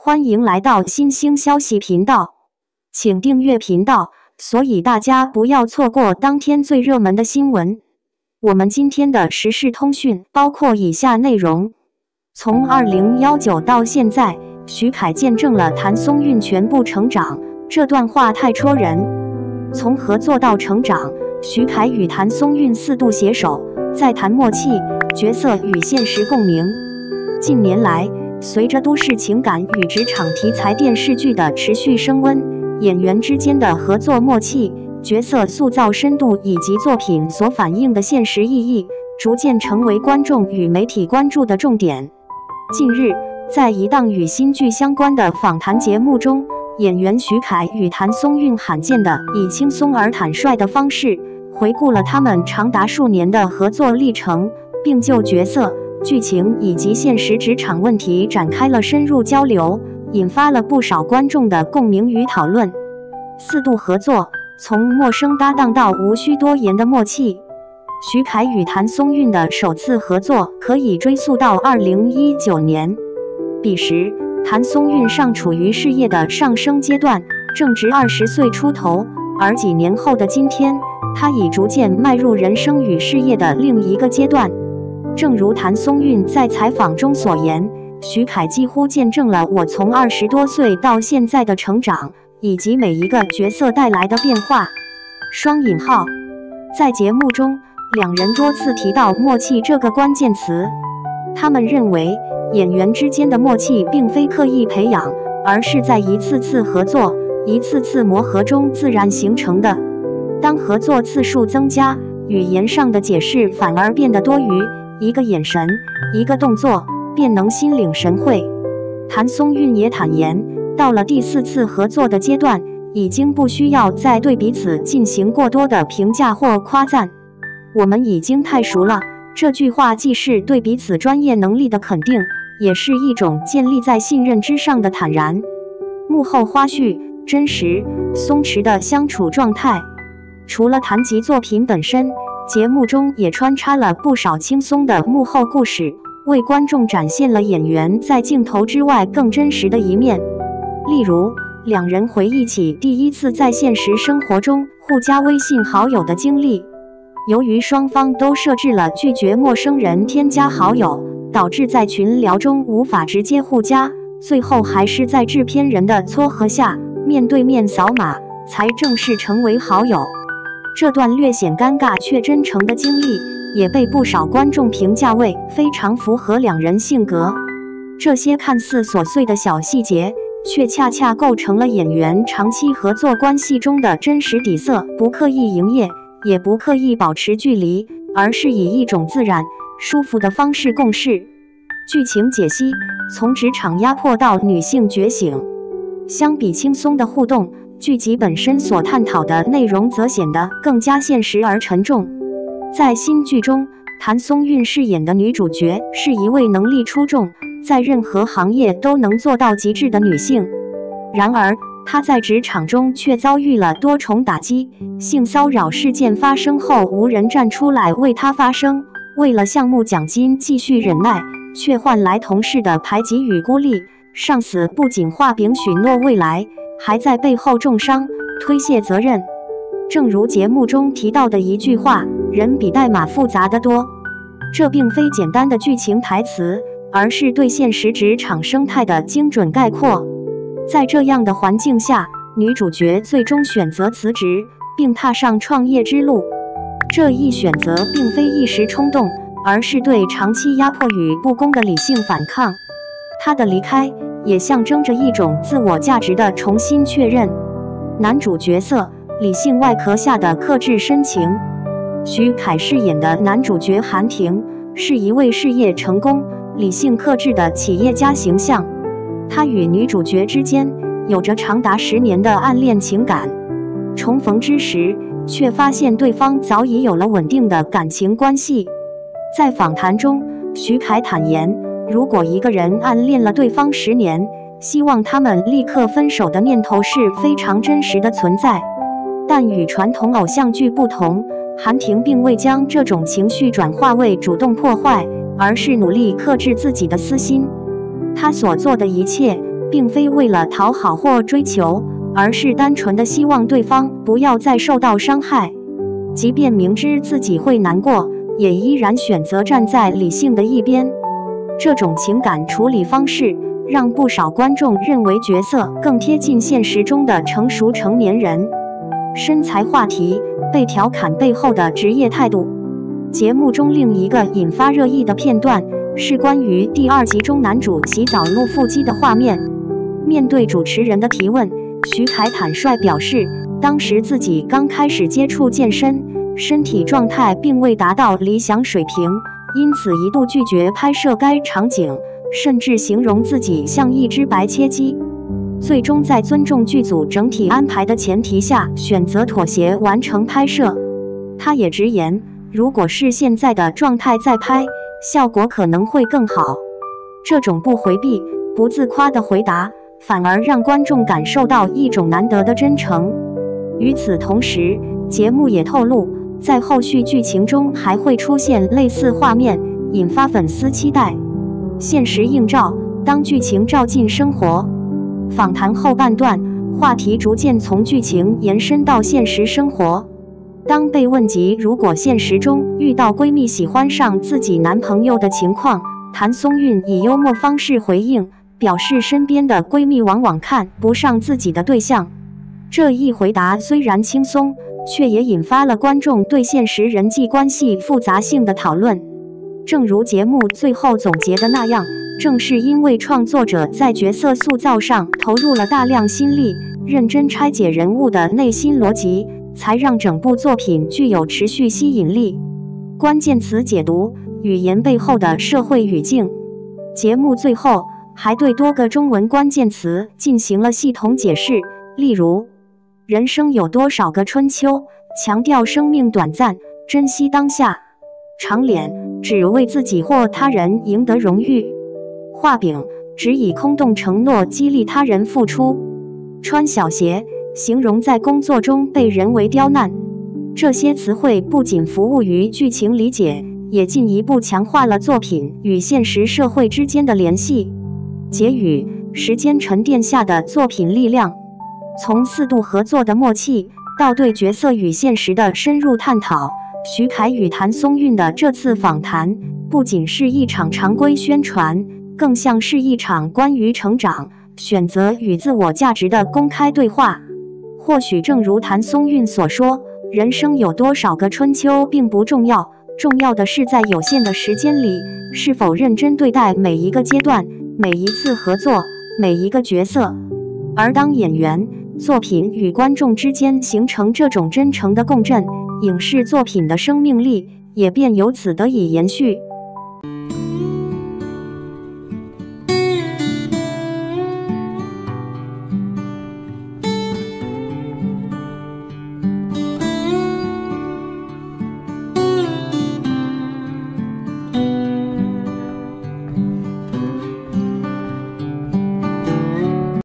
歡迎來到新興消息頻道，請訂閱頻道，所以大家不要錯過當天最熱門的新聞。我們今天的時事通訊包括以下內容：從2019到現在，徐凱見證了譚松韻全部成長，這段話太戳人。從合作到成長，徐凱與譚松韻4度攜手，在談默契、角色與現實共鳴。近年來，隨着都市情感與職場題材電視劇的持續升溫，演員之間的合作默契、角色塑造深度以及作品所反映的現實意義，逐漸成為觀眾與媒體關注的重點。近日，在一檔與新劇相關的訪談節目中，演員徐凱與譚松韻罕見的以輕鬆而坦率的方式，回顧了他們長達數年的合作歷程，並就角色、劇情以及現實職場問題展開了深入交流，引發了不少觀眾的共鳴與討論。4度合作，從陌生搭檔到無需多言的默契。徐凱與譚松韻的首次合作可以追溯到2019年，彼時譚松韻尚處於事業的上升階段，正值20歲出頭，而幾年後的今天，他已逐漸邁入人生與事業的另一個階段。正如譚松韻在採訪中所言，徐凱幾乎見證了我從20多歲到現在的成長，以及每一個角色帶來的變化。雙引號。在節目中，兩人多次提到默契這個關鍵詞。他們認為，演員之間的默契並非刻意培養，而是在一次次合作、一次次磨合中自然形成的。當合作次數增加，語言上的解釋反而變得多餘，一個眼神，一個動作，便能心領神會。譚松韻也坦言，到了第4次合作的階段，已經不需要再對彼此進行過多的評價或誇讚。我們已經太熟了，這句話既是對彼此專業能力的肯定，也是一種建立在信任之上的坦然。幕後花絮，真實、鬆弛的相處狀態。除了談及作品本身，節目中也穿插了不少輕鬆的幕後故事，為觀眾展現了演員在鏡頭之外更真實的一面。例如，兩人回憶起第一次在現實生活中互加微信好友的經歷。由於雙方都設置了拒絕陌生人添加好友，導致在群聊中無法直接互加，最後還是在制片人的撮合下，面對面掃碼，才正式成為好友。這段略顯尷尬卻真誠的經歷，也被不少觀眾評價為非常符合兩人性格。這些看似瑣碎的小細節，卻恰恰構成了演員長期合作關係中的真實底色，不刻意營業，也不刻意保持距離，而是以一種自然、舒服的方式共事。劇情解析：從職場壓迫到女性覺醒。相比輕鬆的互動，劇集本身所探討的內容則顯得更加現實而沉重。在新劇中，譚松韻飾演的女主角是一位能力出眾，在任何行業都能做到極致的女性。然而，她在職場中卻遭遇了多重打擊，性騷擾事件發生後無人站出來為她發聲，為了項目獎金繼續忍耐，卻換來同事的排擠與孤立，上司不僅畫餅許諾未來，還在背後重傷，推卸責任。正如節目中提到的一句話，人比代碼複雜得多。這並非簡單的劇情台詞，而是對現實職場生態的精準概括。在這樣的環境下，女主角最終選擇辭職，並踏上創業之路。這一選擇並非一時衝動，而是對長期壓迫與不公的理性反抗。她的離開也象徵着一種自我價值的重新確認。男主角色，理性外殼下的克制深情。徐凱飾演的男主角韓廷是一位事業成功、理性克制的企業家形象。他與女主角之間有着長達10年的暗戀情感，重逢之時卻發現對方早已有了穩定的感情關係。在訪談中，徐凱坦言，如果一個人暗戀了對方10年，希望他們立刻分手的念頭是非常真實的存在。但與傳統偶像劇不同，韓廷並未將這種情緒轉化為主動破壞，而是努力克制自己的私心。他所做的一切並非為了討好或追求，而是單純的希望對方不要再受到傷害。即便明知自己會難過，也依然選擇站在理性的一邊。這種情感處理方式讓不少觀眾認為角色更貼近現實中的成熟成年人。身材話題被調侃背後的職業態度。節目中另一個引發熱議的片段是關於第2集中男主洗澡露腹肌的畫面。面對主持人的提問，徐凱坦率表示，當時自己剛開始接觸健身，身體狀態並未達到理想水平，因此一度拒絕拍攝該場景，甚至形容自己像一隻白切雞。最終在尊重劇組整體安排的前提下，選擇妥協完成拍攝。他也直言，如果是現在的狀態再拍，效果可能會更好。這種不回避、不自誇的回答，反而讓觀眾感受到一種難得的真誠。與此同時，節目也透露，在後續劇情中還會出現類似畫面，引發粉絲期待。現實映照，當劇情照進生活。訪談後半段，話題逐漸從劇情延伸到現實生活。當被問及如果現實中遇到閨蜜喜歡上自己男朋友的情況，譚松韻以幽默方式回應，表示身邊的閨蜜往往看不上自己的對象。這一回答雖然輕鬆，卻也引發了觀眾對現實人際關係複雜性的討論。正如節目最後總結的那樣，正是因為創作者在角色塑造上投入了大量心力，認真拆解人物的內心邏輯，才讓整部作品具有持續吸引力。關鍵詞解讀：語言背後的社會語境。節目最後還對多個中文關鍵詞進行了系統解釋，例如“人生有多少個春秋”，強調生命短暫，珍惜當下；長臉，只為自己或他人贏得榮譽；畫餅，只以空洞承諾激勵他人付出；穿小鞋，形容在工作中被人為刁難。這些詞彙不僅服務於劇情理解，也進一步強化了作品與現實社會之間的聯繫。結語：時間沉澱下的作品力量。從4度合作的默契，到對角色與現實的深入探討，徐凱與譚松韻的這次訪談，不僅是一場常規宣傳，更像是一場關於成長、選擇與自我價值的公開對話。或許正如譚松韻所說，人生有多少個春秋並不重要，重要的是在有限的時間裡，是否認真對待每一個階段、每一次合作、每一個角色。而當演員、作品與觀眾之間形成這種真誠的共振，影視作品的生命力也便由此得以延續。